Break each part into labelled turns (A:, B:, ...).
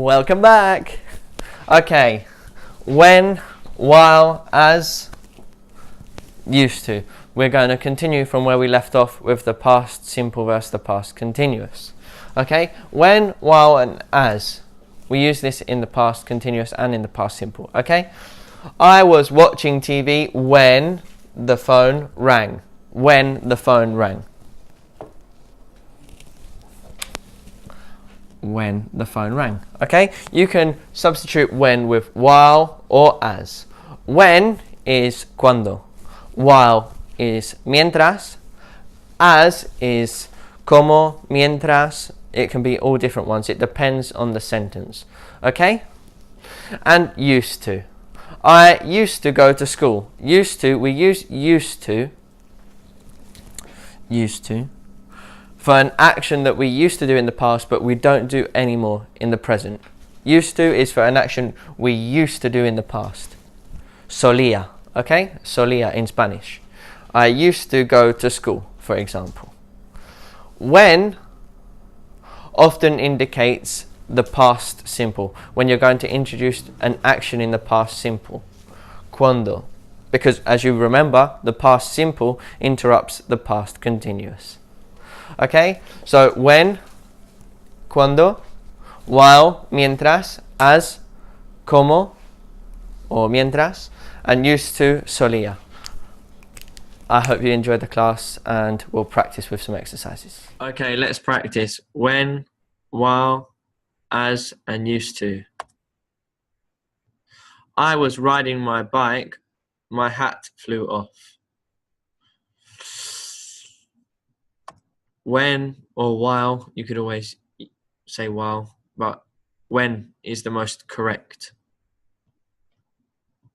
A: Welcome back. Okay, when, while, as, used to. We're going to continue from where we left off with the past simple versus the past continuous. Okay, when, while, and as. We use this in the past continuous and in the past simple. Okay, I was watching TV when the phone rang. When the phone rang. When the phone rang. Okay, you can substitute when with while or as. When is cuando. While is mientras. As is como, mientras. It can be all different ones. It depends on the sentence. Okay? And used to. I used to go to school. Used to, we use used to for an action that we used to do in the past but we don't do anymore in the present. Used to is for an action we used to do in the past. Solía, okay? Solía in Spanish. I used to go to school, for example. When often indicates the past simple. When you're going to introduce an action in the past simple. Cuando. Because as you remember, the past simple interrupts the past continuous. Okay, so when, cuando, while, mientras, as, como, or mientras, and used to, solía. I hope you enjoyed the class and we'll practice with some exercises. Okay, let's practice when, while, as, and used to. I was riding my bike, my hat flew off. When or while, you could always say while, but when is the most correct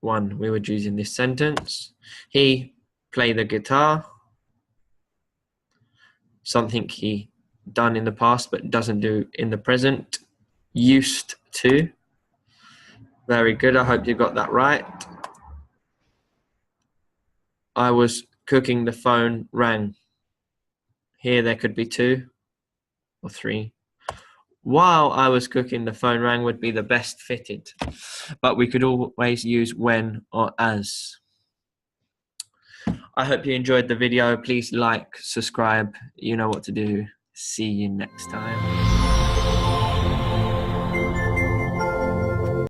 A: one we would use in this sentence. He played the guitar, something he done in the past but doesn't do in the present. Used to. Very good, I hope you got that right. I was cooking, the phone rang. Here there could be 2 or 3. While I was cooking, the phone rang would be the best fitted, but we could always use when or as. I hope you enjoyed the video. Please like, subscribe, you know what to do. See you next time.